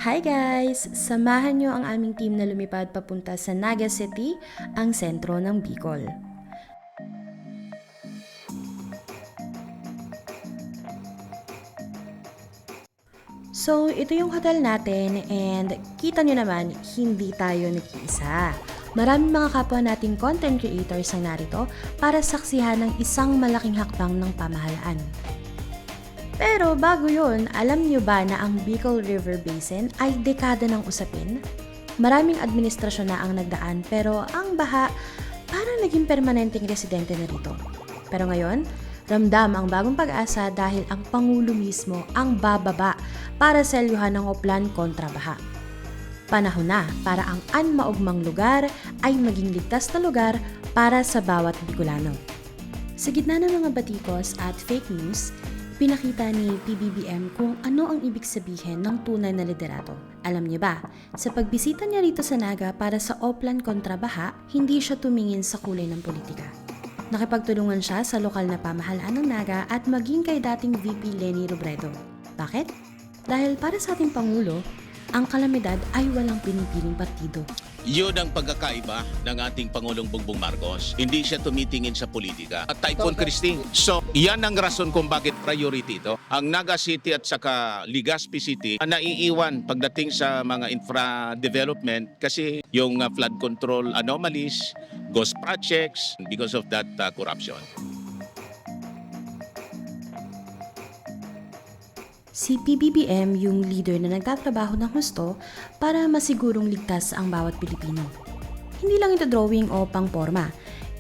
Hi guys! Samahan nyo ang aming team na lumipad papunta sa Naga City, ang sentro ng Bicol. So, ito yung hotel natin and kita nyo naman, hindi tayo nag-iisa. Maraming mga kapwa nating content creators ang narito para saksihan ng isang malaking hakbang ng pamahalaan. Pero bago yun, alam niyo ba na ang Bicol River Basin ay dekada ng usapin? Maraming administrasyon na ang nagdaan pero ang baha parang naging permanenteng residente na rito. Pero ngayon, ramdam ang bagong pag-asa dahil ang Pangulo mismo ang bababa para selyuhan ng Oplan kontra baha. Panahon na para ang anmaugmang lugar ay maging ligtas na lugar para sa bawat Bicolano. Sa gitna ng mga batikos at fake news, pinakita ni PBBM kung ano ang ibig sabihin ng tunay na liderato. Alam niyo ba, sa pagbisita niya rito sa Naga para sa Oplan kontra baha, hindi siya tumingin sa kulay ng politika. Nakipagtulungan siya sa lokal na pamahalaan ng Naga at maging kay dating VP Leni Robredo. Bakit? Dahil para sa ating Pangulo, ang kalamidad ay walang pinipiling partido. Yun ang pagkakaiba ng ating Pangulong Bongbong Marcos. Hindi siya tumitingin sa politika. At Typhoon Christine. So, yan ang rason kung bakit priority ito. Ang Naga City at saka Legazpi City ang naiiwan pagdating sa mga infra development kasi yung flood control anomalies, ghost projects because of that corruption. Si PBBM yung leader na nagtatrabaho ng husto para masigurong ligtas ang bawat Pilipino. Hindi lang ito drawing o pangporma.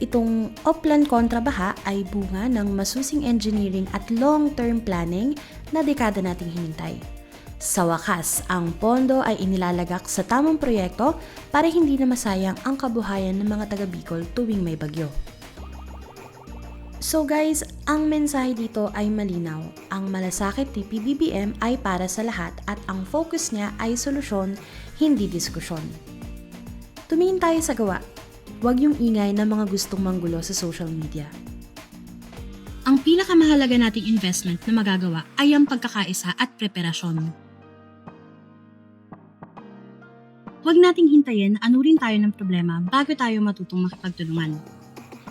Itong Oplan kontra baha ay bunga ng masusing engineering at long-term planning na dekada nating hinintay. Sa wakas, ang pondo ay inilalagak sa tamang proyekto para hindi na masayang ang kabuhayan ng mga taga Bicol tuwing may bagyo. So guys, ang mensahe dito ay malinaw. Ang malasakit ni PBBM ay para sa lahat at ang focus niya ay solusyon, hindi diskusyon. Tumingin tayo sa gawa. Huwag yung ingay ng mga gustong manggulo sa social media. Ang pinakamahalaga nating investment na magagawa ay ang pagkakaisa at preparasyon. Huwag nating hintayin na anurin tayo ng problema bago tayo matutong makipagtulungan.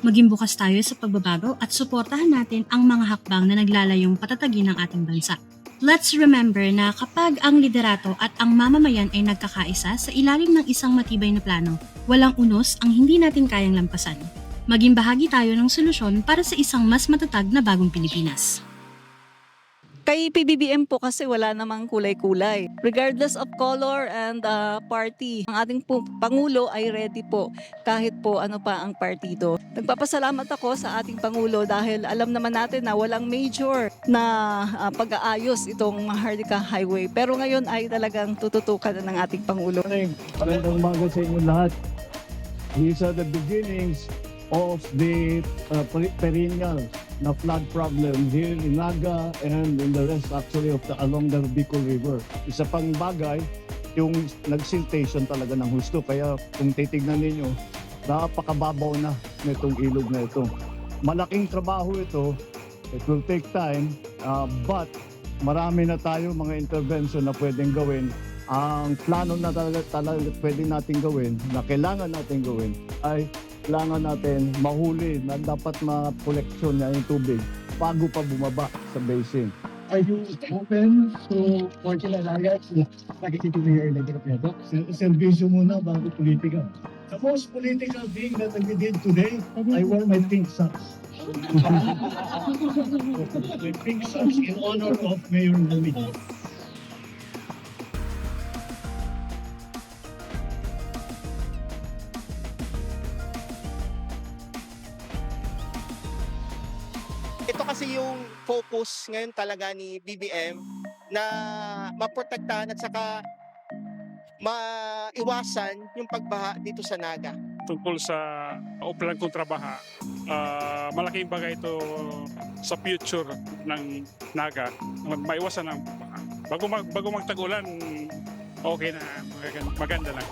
Maging bukas tayo sa pagbabago at suportahan natin ang mga hakbang na naglalayong patatagin ng ating bansa. Let's remember na kapag ang liderato at ang mamamayan ay nagkakaisa sa ilalim ng isang matibay na plano, walang unos ang hindi natin kayang lampasan. Maging bahagi tayo ng solusyon para sa isang mas matatag na bagong Pilipinas. Kay PBBM po kasi wala namang kulay-kulay. Regardless of color and party, ang ating Pangulo ay ready po kahit po ano pa ang partido. Nagpapasalamat ako sa ating Pangulo dahil alam naman natin na walang major na pag-aayos itong Maharlika Highway. Pero ngayon ay talagang tututukan na ng ating Pangulo. Magandang umaga sa inyo lahat. These are the beginnings of the perennial na flood problem here in Naga and in the rest actually of along the Bicol River. Isa pang bagay, yung nagsiltation talaga ng husto. Kaya kung titignan ninyo, napakababaw na nitong ilog na ito. Malaking trabaho ito. It will take time, but marami na tayo mga intervention na pwedeng gawin. Ang plano na talaga pwede natin gawin, na kailangan natin gawin, ay kailangan natin mahuli na dapat ma-koleksyon niya yung tubig bago pa bumaba sa basin. Are you open to working alliance with Nakikita Mayor Leni Robredo? Servisyo muna bago politika. The most political thing that we did today, I wore my pink socks. My pink socks in honor of Mayor Leni. Ito kasi yung focus ngayon talaga ni BBM na maprotektahan at saka maiwasan yung pagbaha dito sa Naga. Tungkol sa Oplan kontra baha, malaking bagay ito sa future ng Naga. Maiwasan ang baha. Bago magtagulan, okay na, maganda lang.